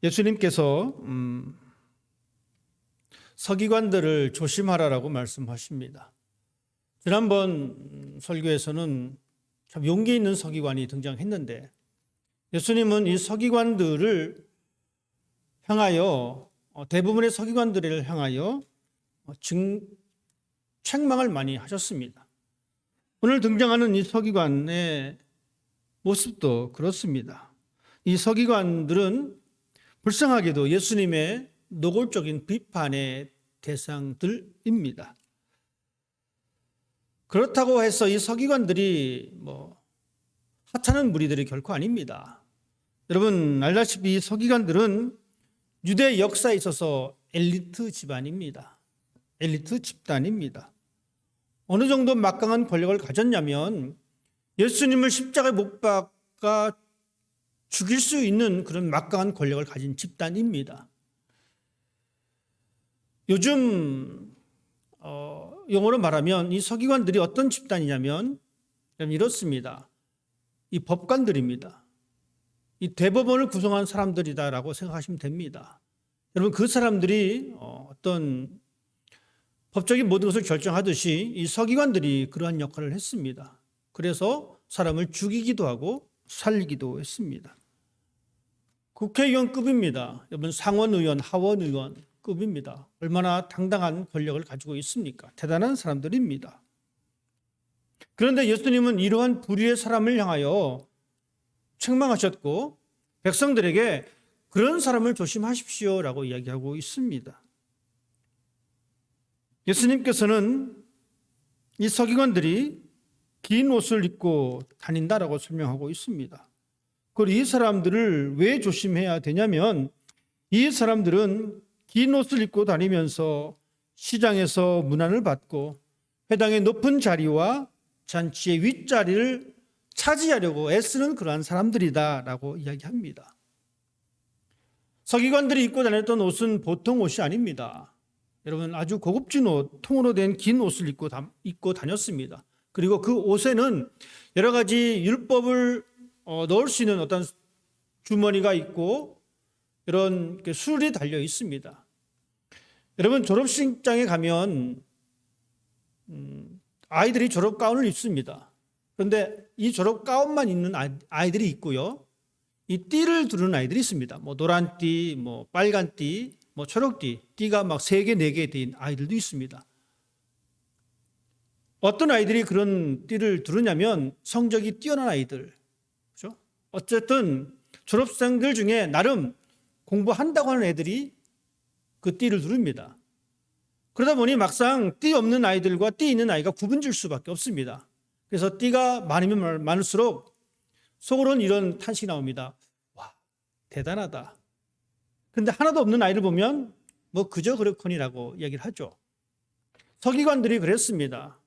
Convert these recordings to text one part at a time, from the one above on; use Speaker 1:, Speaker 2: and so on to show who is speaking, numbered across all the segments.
Speaker 1: 예수님께서 서기관들을 조심하라라고 말씀하십니다. 지난번 설교에서는 참 용기 있는 서기관이 등장했는데 예수님은 이 서기관들을 향하여 대부분의 서기관들을 향하여 책망을 많이 하셨습니다. 오늘 등장하는 이 서기관의 모습도 그렇습니다. 이 서기관들은 불쌍하게도 예수님의 노골적인 비판의 대상들입니다. 그렇다고 해서 이 서기관들이 하찮은 무리들이 결코 아닙니다. 여러분 알다시피 이 서기관들은 유대 역사에 있어서 엘리트 집안입니다. 엘리트 집단입니다. 어느 정도 막강한 권력을 가졌냐면 예수님을 십자가에 못 박아 죽일 수 있는 그런 막강한 권력을 가진 집단입니다. 요즘 용어로 말하면 이 서기관들이 어떤 집단이냐면 이렇습니다. 이 법관들입니다. 이 대법원을 구성한 사람들이다라고 생각하시면 됩니다. 여러분 그 사람들이 어떤 법적인 모든 것을 결정하듯이 이 서기관들이 그러한 역할을 했습니다. 그래서 사람을 죽이기도 하고 살리기도 했습니다. 국회의원급입니다. 여러분 상원의원, 하원의원급입니다. 얼마나 당당한 권력을 가지고 있습니까? 대단한 사람들입니다. 그런데 예수님은 이러한 부류의 사람을 향하여 책망하셨고 백성들에게 그런 사람을 조심하십시오라고 이야기하고 있습니다. 예수님께서는 이 서기관들이 긴 옷을 입고 다닌다라고 설명하고 있습니다. 그리고 이 사람들을 왜 조심해야 되냐면 이 사람들은 긴 옷을 입고 다니면서 시장에서 문안을 받고 회당의 높은 자리와 잔치의 윗자리를 차지하려고 애쓰는 그러한 사람들이다라고 이야기합니다. 서기관들이 입고 다녔던 옷은 보통 옷이 아닙니다. 여러분 아주 고급진 옷, 통으로 된 긴 옷을 입고 다녔습니다. 그리고 그 옷에는 여러 가지 율법을 넣을 수 있는 어떤 주머니가 있고 이런 술이 달려 있습니다. 여러분 졸업식장에 가면 아이들이 졸업 가운을 입습니다. 그런데 이 졸업 가운만 입는 아이들이 있고요. 이 띠를 두르는 아이들이 있습니다. 노란 띠, 빨간 띠, 초록 띠, 띠가 막 3개, 4개 된 아이들도 있습니다. 어떤 아이들이 그런 띠를 두르냐면 성적이 뛰어난 아이들. 그렇죠? 어쨌든 졸업생들 중에 나름 공부한다고 하는 애들이 그 띠를 두릅니다. 그러다 보니 막상 띠 없는 아이들과 띠 있는 아이가 구분 질 수밖에 없습니다. 그래서 띠가 많으면 많을수록 속으로는 이런 탄식이 나옵니다. 와, 대단하다. 근데 하나도 없는 아이를 보면 그저 그렇거니라고 이야기를 하죠. 서기관들이 그랬습니다.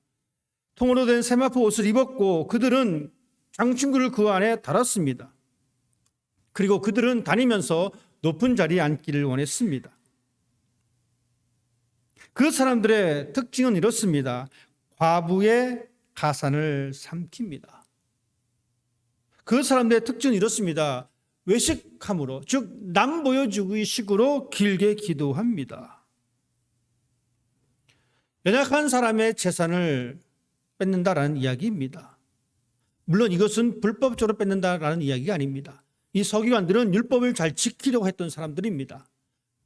Speaker 1: 통으로 된 세마포 옷을 입었고 그들은 장신구를 그 안에 달았습니다. 그리고 그들은 다니면서 높은 자리에 앉기를 원했습니다. 그 사람들의 특징은 이렇습니다. 과부의 가산을 삼킵니다. 그 사람들의 특징은 이렇습니다. 외식함으로, 즉 남 보여주기 식으로 길게 기도합니다. 연약한 사람의 재산을 뺏는다라는 이야기입니다. 물론 이것은 불법적으로 뺏는다라는 이야기가 아닙니다. 이 서기관들은 율법을 잘 지키려고 했던 사람들입니다.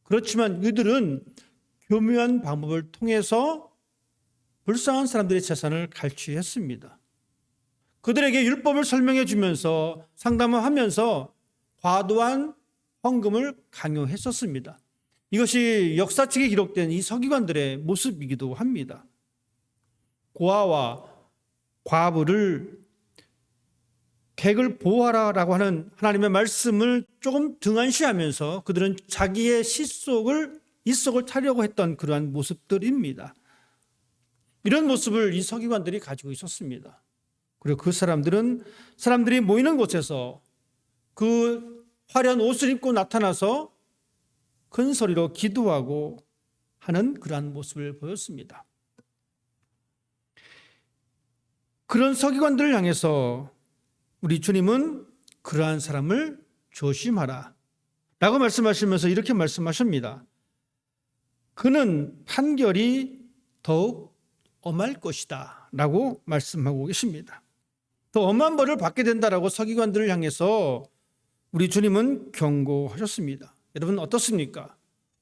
Speaker 1: 그렇지만 이들은 교묘한 방법을 통해서 불쌍한 사람들의 재산을 갈취했습니다. 그들에게 율법을 설명해 주면서 상담을 하면서 과도한 헌금을 강요했었습니다. 이것이 역사책에 기록된 이 서기관들의 모습이기도 합니다. 고아와 과부를 객을 보호하라라고 하는 하나님의 말씀을 조금 등한시하면서 그들은 자기의 이속을 타려고 했던 그러한 모습들입니다. 이런 모습을 이 서기관들이 가지고 있었습니다. 그리고 그 사람들이 모이는 곳에서 그 화려한 옷을 입고 나타나서 큰 소리로 기도하고 하는 그러한 모습을 보였습니다. 그런 서기관들을 향해서 우리 주님은 그러한 사람을 조심하라 라고 말씀하시면서 이렇게 말씀하십니다. 그는 판결이 더욱 엄할 것이다 라고 말씀하고 계십니다. 더 엄한 벌을 받게 된다라고 서기관들을 향해서 우리 주님은 경고하셨습니다. 여러분 어떻습니까?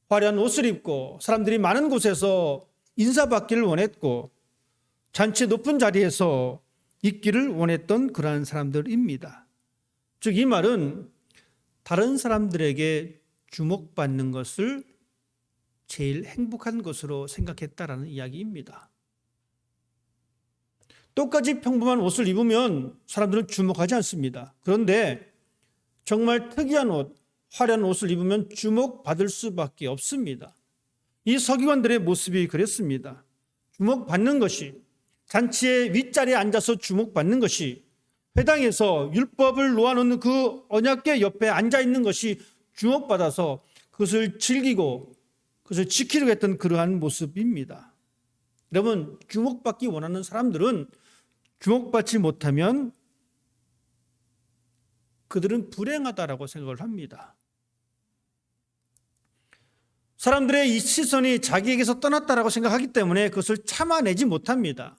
Speaker 1: 화려한 옷을 입고 사람들이 많은 곳에서 인사받기를 원했고 잔치 높은 자리에서 있기를 원했던 그러한 사람들입니다. 즉 이 말은 다른 사람들에게 주목받는 것을 제일 행복한 것으로 생각했다라는 이야기입니다. 똑같이 평범한 옷을 입으면 사람들은 주목하지 않습니다. 그런데 정말 특이한 옷, 화려한 옷을 입으면 주목받을 수밖에 없습니다. 이 서기관들의 모습이 그랬습니다. 주목받는 것이, 잔치의 윗자리에 앉아서 주목받는 것이, 회당에서 율법을 놓아놓는 그 언약궤 옆에 앉아있는 것이 주목받아서 그것을 즐기고 그것을 지키려고 했던 그러한 모습입니다. 여러분, 주목받기 원하는 사람들은 주목받지 못하면 그들은 불행하다라고 생각을 합니다. 사람들의 이 시선이 자기에게서 떠났다라고 생각하기 때문에 그것을 참아내지 못합니다.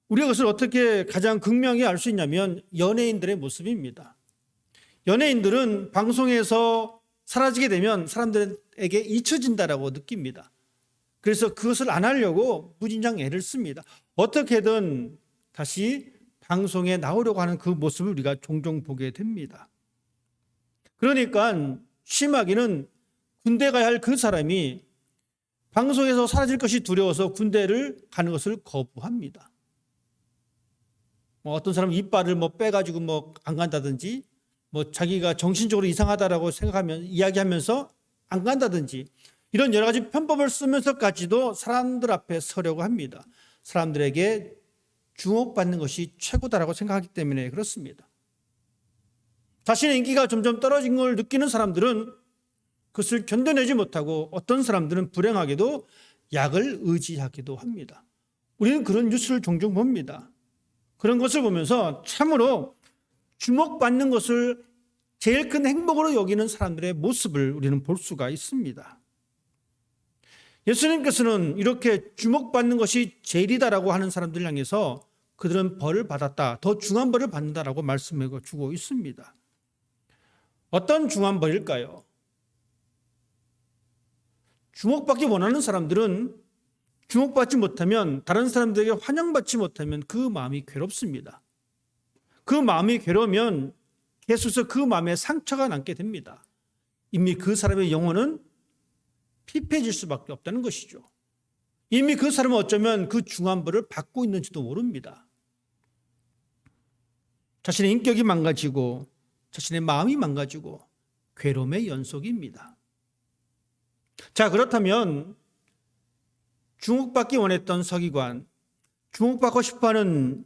Speaker 1: 우리가 그것을 어떻게 가장 극명히 알 수 있냐면 연예인들의 모습입니다. 연예인들은 방송에서 사라지게 되면 사람들에게 잊혀진다라고 느낍니다. 그래서 그것을 안 하려고 무진장 애를 씁니다. 어떻게든 다시 방송에 나오려고 하는 그 모습을 우리가 종종 보게 됩니다. 그러니까 심하게는 군대 가야 할 그 사람이 방송에서 사라질 것이 두려워서 군대를 가는 것을 거부합니다. 어떤 사람은 이빨을 빼가지고 안 간다든지, 자기가 정신적으로 이상하다라고 생각하면 이야기하면서 안 간다든지, 이런 여러 가지 편법을 쓰면서까지도 사람들 앞에 서려고 합니다. 사람들에게 주목받는 것이 최고다라고 생각하기 때문에 그렇습니다. 자신의 인기가 점점 떨어진 걸 느끼는 사람들은 그것을 견뎌내지 못하고 어떤 사람들은 불행하게도 약을 의지하기도 합니다. 우리는 그런 뉴스를 종종 봅니다. 그런 것을 보면서 참으로 주목받는 것을 제일 큰 행복으로 여기는 사람들의 모습을 우리는 볼 수가 있습니다. 예수님께서는 이렇게 주목받는 것이 제일이다라고 하는 사람들 향해서 그들은 벌을 받았다, 더 중한 벌을 받는다라고 말씀해 주고 있습니다. 어떤 중한 벌일까요? 주목받기 원하는 사람들은 주목받지 못하면, 다른 사람들에게 환영받지 못하면 그 마음이 괴롭습니다. 그 마음이 괴로우면 계속해서 그 마음에 상처가 남게 됩니다. 이미 그 사람의 영혼은 피폐해질 수밖에 없다는 것이죠. 이미 그 사람은 어쩌면 그 중한 벌을 받고 있는지도 모릅니다. 자신의 인격이 망가지고 자신의 마음이 망가지고 괴로움의 연속입니다. 자, 그렇다면 주목받기 원했던 서기관, 주목받고 싶어하는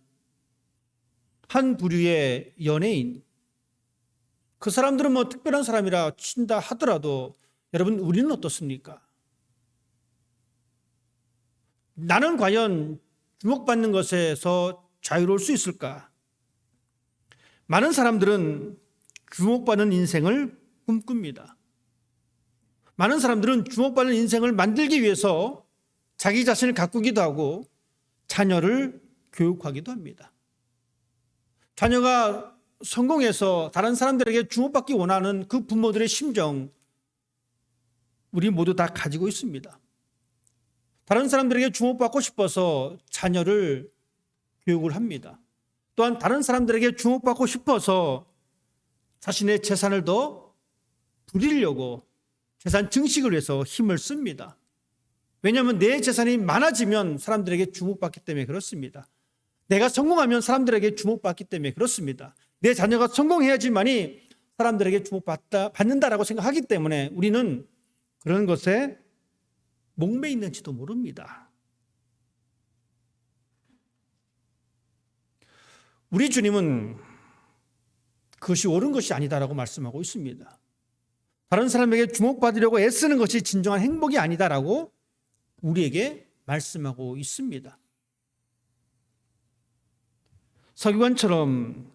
Speaker 1: 한 부류의 연예인, 그 사람들은 특별한 사람이라 친다 하더라도 여러분, 우리는 어떻습니까? 나는 과연 주목받는 것에서 자유로울 수 있을까? 많은 사람들은 주목받는 인생을 꿈꿉니다. 많은 사람들은 주목받는 인생을 만들기 위해서 자기 자신을 가꾸기도 하고 자녀를 교육하기도 합니다. 자녀가 성공해서 다른 사람들에게 주목받기 원하는 그 부모들의 심정, 우리 모두 다 가지고 있습니다. 다른 사람들에게 주목받고 싶어서 자녀를 교육을 합니다. 또한 다른 사람들에게 주목받고 싶어서 자신의 재산을 더 부리려고 재산 증식을 위해서 힘을 씁니다. 왜냐하면 내 재산이 많아지면 사람들에게 주목받기 때문에 그렇습니다. 내가 성공하면 사람들에게 주목받기 때문에 그렇습니다. 내 자녀가 성공해야지만이 사람들에게 주목받는다라고 생각하기 때문에 우리는 그런 것에 목매 있는지도 모릅니다. 우리 주님은 그것이 옳은 것이 아니다라고 말씀하고 있습니다. 다른 사람에게 주목받으려고 애쓰는 것이 진정한 행복이 아니다라고 우리에게 말씀하고 있습니다. 서기관처럼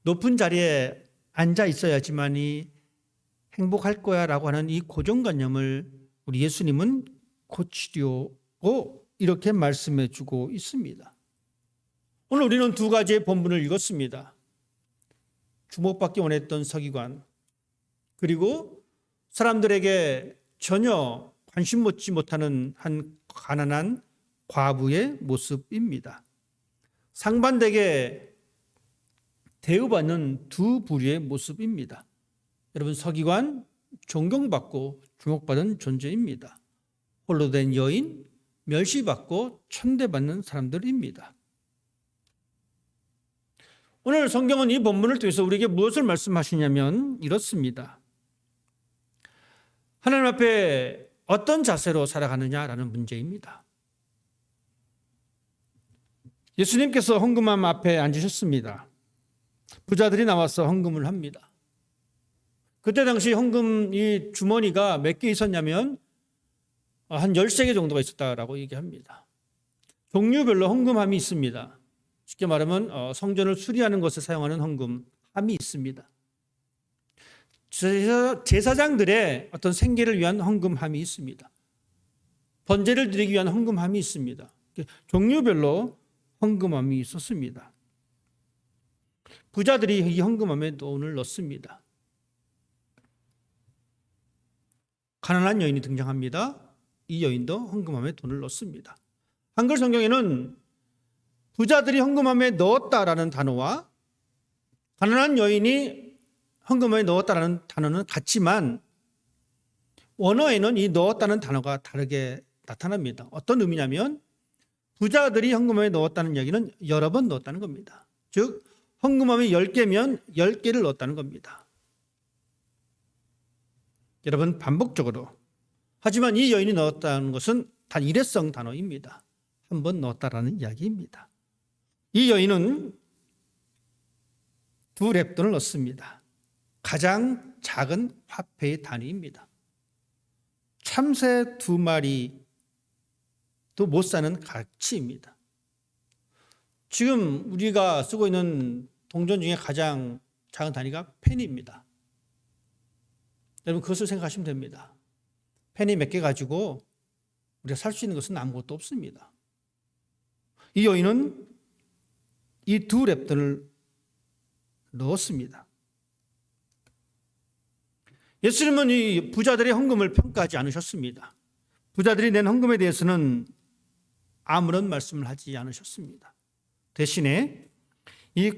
Speaker 1: 높은 자리에 앉아 있어야지만이 행복할 거야 라고 하는 이 고정관념을 우리 예수님은 고치려고 이렇게 말씀해 주고 있습니다. 오늘 우리는 두 가지의 본문을 읽었습니다. 주목받기 원했던 서기관, 그리고 사람들에게 전혀 관심 묻지 못하는 한 가난한 과부의 모습입니다. 상반되게 대우받는 두 부류의 모습입니다. 여러분, 서기관, 존경받고 주목받은 존재입니다. 홀로 된 여인, 멸시받고 천대받는 사람들입니다. 오늘 성경은 이 본문을 통해서 우리에게 무엇을 말씀하시냐면 이렇습니다. 하나님 앞에 어떤 자세로 살아가느냐라는 문제입니다. 예수님께서 헌금함 앞에 앉으셨습니다. 부자들이 나와서 헌금을 합니다. 그때 당시 헌금 이 주머니가 몇 개 있었냐면 한 13개 정도가 있었다라고 얘기합니다. 종류별로 헌금함이 있습니다. 쉽게 말하면 성전을 수리하는 것에 사용하는 헌금함이 있습니다. 제사장들의 어떤 생계를 위한 헌금함이 있습니다. 번제를 드리기 위한 헌금함이 있습니다. 종류별로 헌금함이 있었습니다. 부자들이 이 헌금함에 돈을 넣습니다. 가난한 여인이 등장합니다. 이 여인도 헌금함에 돈을 넣습니다. 한글 성경에는 부자들이 헌금함에 넣었다라는 단어와 가난한 여인이 헌금함에 넣었다라는 단어는 같지만 원어에는 이 넣었다는 단어가 다르게 나타납니다. 어떤 의미냐면 부자들이 헌금함에 넣었다는 이야기는 여러 번 넣었다는 겁니다. 즉 헌금함이 10개면 10개를 넣었다는 겁니다. 여러분, 반복적으로. 하지만 이 여인이 넣었다는 것은 단 일회성 단어입니다. 한 번 넣었다라는 이야기입니다. 이 여인은 두 렙돈을 넣습니다. 가장 작은 화폐의 단위입니다. 참새 2마리도 못 사는 가치입니다. 지금 우리가 쓰고 있는 동전 중에 가장 작은 단위가 페니입니다. 여러분, 그것을 생각하시면 됩니다. 페니 몇 개 가지고 우리가 살 수 있는 것은 아무것도 없습니다. 이 여인은 이 두 렙돈을 넣었습니다. 예수님은 이 부자들의 헌금을 평가하지 않으셨습니다. 부자들이 낸 헌금에 대해서는 아무런 말씀을 하지 않으셨습니다. 대신에 이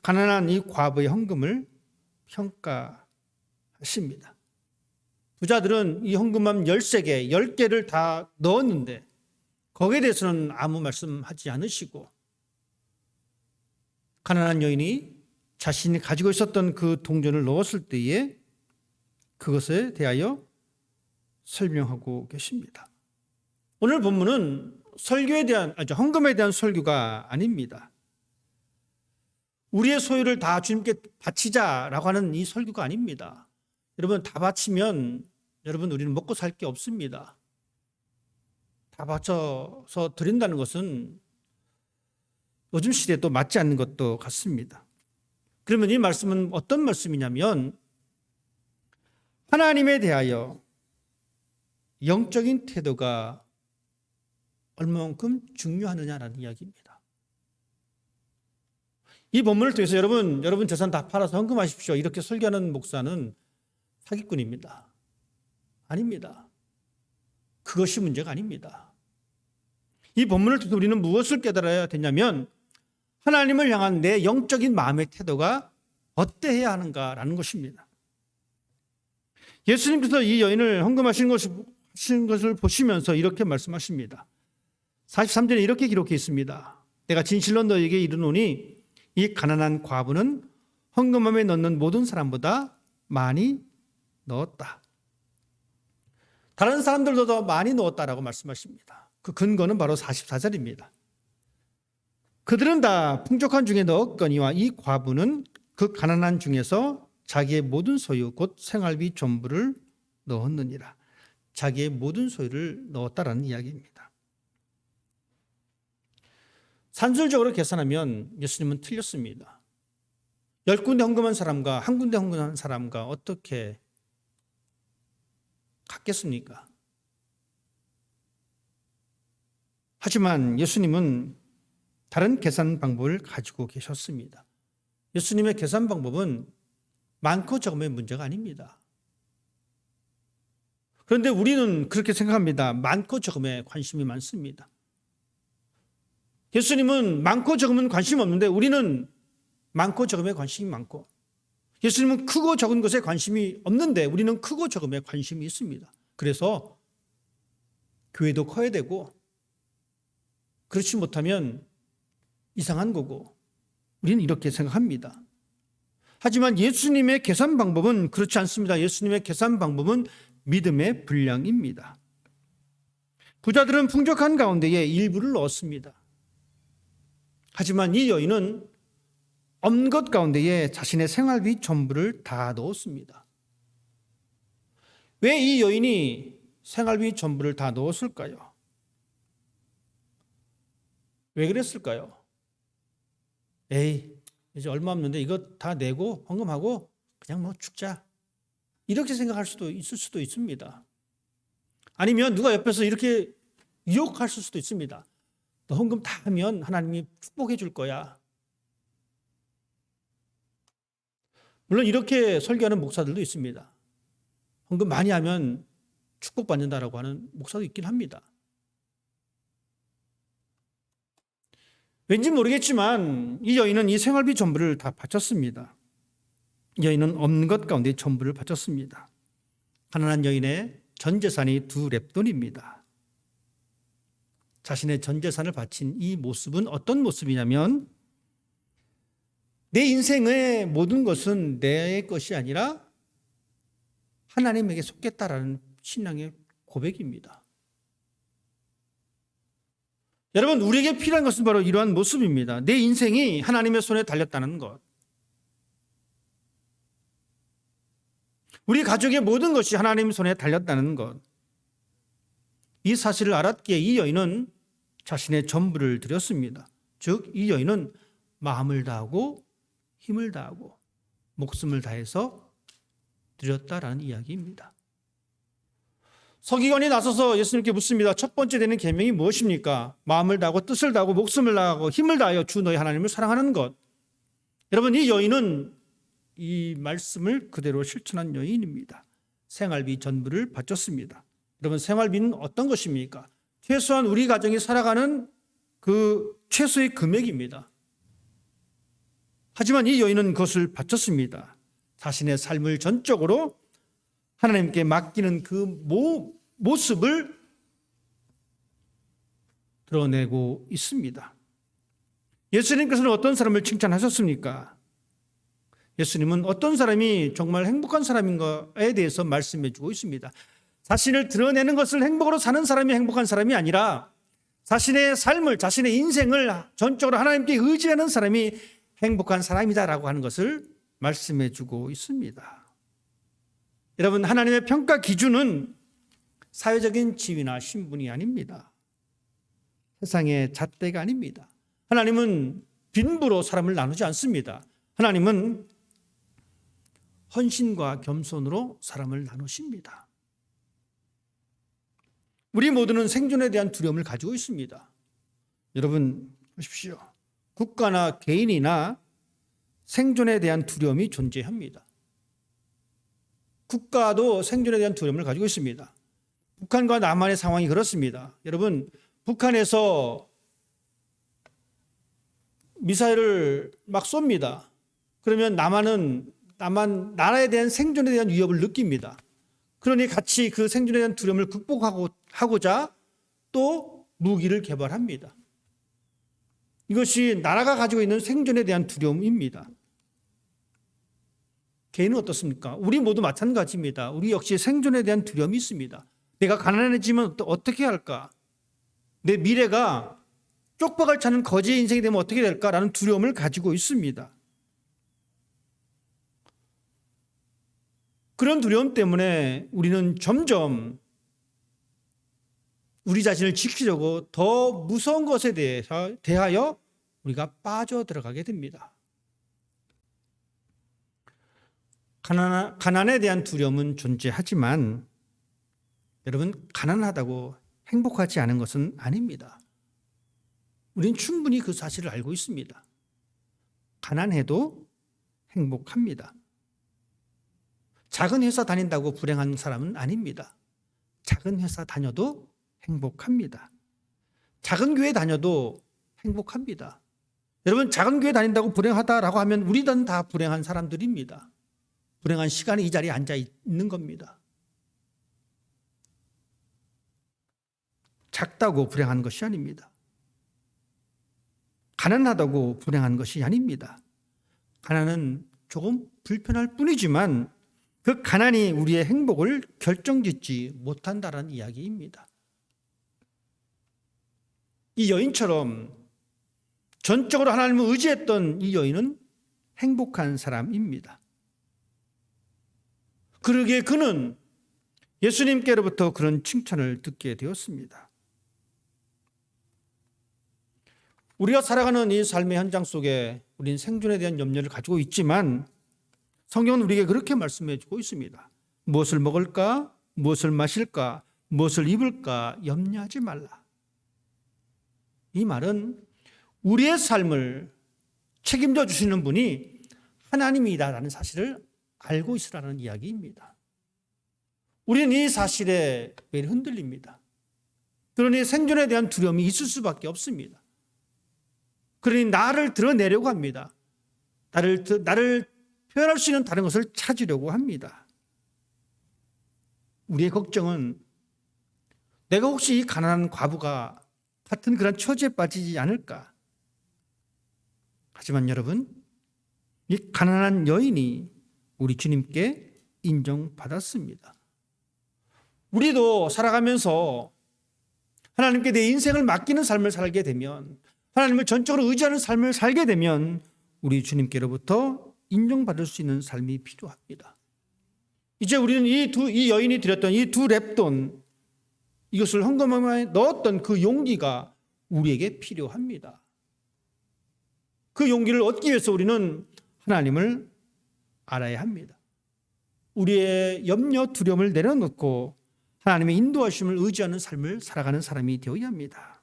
Speaker 1: 가난한 이 과부의 헌금을 평가하십니다. 부자들은 이 헌금함 13개, 10개를 다 넣었는데 거기에 대해서는 아무 말씀하지 않으시고 가난한 여인이 자신이 가지고 있었던 그 동전을 넣었을 때에 그것에 대하여 설명하고 계십니다. 오늘 본문은 헌금에 대한 설교가 아닙니다. 우리의 소유를 다 주님께 바치자라고 하는 이 설교가 아닙니다. 여러분, 다 바치면 우리는 먹고 살 게 없습니다. 다 바쳐서 드린다는 것은 요즘 시대에 또 맞지 않는 것도 같습니다. 그러면 이 말씀은 어떤 말씀이냐면 하나님에 대하여 영적인 태도가 얼마만큼 중요하느냐라는 이야기입니다. 이 본문을 통해서 여러분 재산 다 팔아서 헌금하십시오 이렇게 설교하는 목사는 사기꾼입니다. 아닙니다. 그것이 문제가 아닙니다. 이 본문을 통해서 우리는 무엇을 깨달아야 되냐면 하나님을 향한 내 영적인 마음의 태도가 어때야 하는가라는 것입니다. 예수님께서 이 여인을 헌금하신 것을 보시면서 이렇게 말씀하십니다. 43절에 이렇게 기록해 있습니다. 내가 진실로 너에게 이르노니 이 가난한 과부는 헌금함에 넣는 모든 사람보다 많이 넣었다. 다른 사람들도 더 많이 넣었다라고 말씀하십니다. 그 근거는 바로 44절입니다. 그들은 다 풍족한 중에 넣었거니와 이 과부는 그 가난한 중에서 자기의 모든 소유 곧 생활비 전부를 넣었느니라. 자기의 모든 소유를 넣었다라는 이야기입니다. 산술적으로 계산하면 예수님은 틀렸습니다. 10군데 헌금한 사람과 한 군데 헌금한 사람과 어떻게 같겠습니까? 하지만 예수님은 다른 계산 방법을 가지고 계셨습니다. 예수님의 계산 방법은 많고 적음의 문제가 아닙니다. 그런데 우리는 그렇게 생각합니다. 많고 적음에 관심이 많습니다. 예수님은 많고 적음은 관심 없는데 우리는 많고 적음에 관심이 많고, 예수님은 크고 적은 것에 관심이 없는데 우리는 크고 적음에 관심이 있습니다. 그래서 교회도 커야 되고, 그렇지 못하면 이상한 거고, 우리는 이렇게 생각합니다. 하지만 예수님의 계산 방법은 그렇지 않습니다. 예수님의 계산 방법은 믿음의 분량입니다. 부자들은 풍족한 가운데에 일부를 넣었습니다. 하지만 이 여인은 없는 것 가운데에 자신의 생활비 전부를 다 넣었습니다. 왜 이 여인이 생활비 전부를 다 넣었을까요? 왜 그랬을까요? 에이, 이제 얼마 없는데 이거 다 내고 헌금하고 그냥 뭐 죽자, 이렇게 생각할 수도 있을 수도 있습니다. 아니면 누가 옆에서 이렇게 유혹할 수도 있습니다. 너 헌금 다 하면 하나님이 축복해 줄 거야. 물론 이렇게 설교하는 목사들도 있습니다. 헌금 많이 하면 축복받는다라고 하는 목사도 있긴 합니다. 왠지 모르겠지만 이 여인은 이 생활비 전부를 다 바쳤습니다. 이 여인은 없는 것 가운데 전부를 바쳤습니다. 가난한 여인의 전 재산이 2렙돈입니다. 자신의 전 재산을 바친 이 모습은 어떤 모습이냐면, 내 인생의 모든 것은 내 것이 아니라 하나님에게 속겠다라는 신앙의 고백입니다. 여러분, 우리에게 필요한 것은 바로 이러한 모습입니다. 내 인생이 하나님의 손에 달렸다는 것. 우리 가족의 모든 것이 하나님의 손에 달렸다는 것. 이 사실을 알았기에 이 여인은 자신의 전부를 드렸습니다. 즉, 이 여인은 마음을 다하고 힘을 다하고 목숨을 다해서 드렸다라는 이야기입니다. 서기관이 나서서 예수님께 묻습니다. 첫 번째 되는 계명이 무엇입니까? 마음을 다하고 뜻을 다하고 목숨을 다하고 힘을 다하여 주 너희 하나님을 사랑하는 것. 여러분, 이 여인은 이 말씀을 그대로 실천한 여인입니다. 생활비 전부를 바쳤습니다. 여러분, 생활비는 어떤 것입니까? 최소한 우리 가정이 살아가는 그 최소의 금액입니다. 하지만 이 여인은 그것을 바쳤습니다. 자신의 삶을 전적으로 하나님께 맡기는 그 모습을 드러내고 있습니다. 예수님께서는 어떤 사람을 칭찬하셨습니까? 예수님은 어떤 사람이 정말 행복한 사람인가에 대해서 말씀해 주고 있습니다. 자신을 드러내는 것을 행복으로 사는 사람이 행복한 사람이 아니라 자신의 삶을, 자신의 인생을 전적으로 하나님께 의지하는 사람이 행복한 사람이다라고 하는 것을 말씀해 주고 있습니다. 여러분, 하나님의 평가 기준은 사회적인 지위나 신분이 아닙니다. 세상의 잣대가 아닙니다. 하나님은 빈부로 사람을 나누지 않습니다. 하나님은 헌신과 겸손으로 사람을 나누십니다. 우리 모두는 생존에 대한 두려움을 가지고 있습니다. 여러분 보십시오. 국가나 개인이나 생존에 대한 두려움이 존재합니다. 국가도 생존에 대한 두려움을 가지고 있습니다. 북한과 남한의 상황이 그렇습니다. 여러분, 북한에서 미사일을 막 쏩니다. 그러면 남한 나라에 대한 생존에 대한 위협을 느낍니다. 그러니 같이 그 생존에 대한 두려움을 극복하고자 또 무기를 개발합니다. 이것이 나라가 가지고 있는 생존에 대한 두려움입니다. 개인은 어떻습니까? 우리 모두 마찬가지입니다. 우리 역시 생존에 대한 두려움이 있습니다. 내가 가난해지면 어떻게 할까? 내 미래가 쪽박을 차는 거지의 인생이 되면 어떻게 될까라는 두려움을 가지고 있습니다. 그런 두려움 때문에 우리는 점점 우리 자신을 지키려고 더 무서운 것에 대하여 우리가 빠져들어가게 됩니다. 가난에 대한 두려움은 존재하지만 여러분, 가난하다고 행복하지 않은 것은 아닙니다. 우리는 충분히 그 사실을 알고 있습니다. 가난해도 행복합니다. 작은 회사 다닌다고 불행한 사람은 아닙니다. 작은 회사 다녀도 행복합니다. 작은 교회 다녀도 행복합니다. 여러분, 작은 교회 다닌다고 불행하다라고 하면 우리는 다 불행한 사람들입니다. 불행한 시간에 이 자리에 앉아 있는 겁니다. 작다고 불행한 것이 아닙니다. 가난하다고 불행한 것이 아닙니다. 가난은 조금 불편할 뿐이지만 그 가난이 우리의 행복을 결정짓지 못한다는 이야기입니다. 이 여인처럼 전적으로 하나님을 의지했던 이 여인은 행복한 사람입니다. 그러기에 그는 예수님께로부터 그런 칭찬을 듣게 되었습니다. 우리가 살아가는 이 삶의 현장 속에 우리는 생존에 대한 염려를 가지고 있지만 성경은 우리에게 그렇게 말씀해 주고 있습니다. 무엇을 먹을까? 무엇을 마실까? 무엇을 입을까? 염려하지 말라. 이 말은 우리의 삶을 책임져 주시는 분이 하나님이다라는 사실을 알고 있으라는 이야기입니다. 우리는 이 사실에 매일 흔들립니다. 그러니 생존에 대한 두려움이 있을 수밖에 없습니다. 그러니 나를 드러내려고 합니다. 나를 표현할 수 있는 다른 것을 찾으려고 합니다. 우리의 걱정은 내가 혹시 이 가난한 과부가 같은 그런 처지에 빠지지 않을까? 하지만 여러분, 이 가난한 여인이 우리 주님께 인정받았습니다. 우리도 살아가면서 하나님께 내 인생을 맡기는 삶을 살게 되면, 하나님을 전적으로 의지하는 삶을 살게 되면 우리 주님께로부터 인정받을 수 있는 삶이 필요합니다. 이제 우리는 이 여인이 드렸던 이 두 렙돈, 이것을 헌금함에 넣었던 그 용기가 우리에게 필요합니다. 그 용기를 얻기 위해서 우리는 하나님을 알아야 합니다. 우리의 염려, 두려움을 내려놓고 하나님의 인도하심을 의지하는 삶을 살아가는 사람이 되어야 합니다.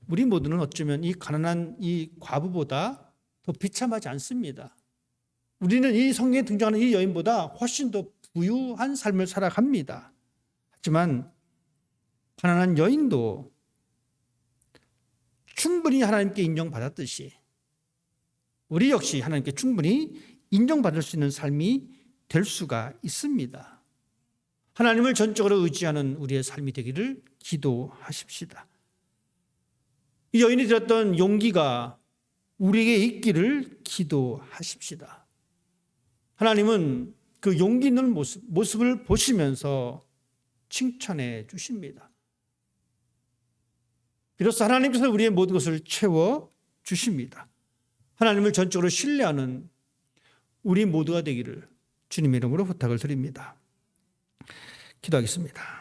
Speaker 1: 우리 모두는 어쩌면 이 가난한 이 과부보다 더 비참하지 않습니다. 우리는 이 성경에 등장하는 이 여인보다 훨씬 더 부유한 삶을 살아갑니다. 하지만 가난한 여인도 충분히 하나님께 인정받았듯이 우리 역시 하나님께 충분히 인정받을 수 있는 삶이 될 수가 있습니다. 하나님을 전적으로 의지하는 우리의 삶이 되기를 기도하십시다. 이 여인이 드렸던 용기가 우리에게 있기를 기도하십시다. 하나님은 그 용기 있는 모습을 보시면서 칭찬해 주십니다. 비로소 하나님께서 우리의 모든 것을 채워 주십니다. 하나님을 전적으로 신뢰하는 우리 모두가 되기를 주님의 이름으로 부탁을 드립니다. 기도하겠습니다.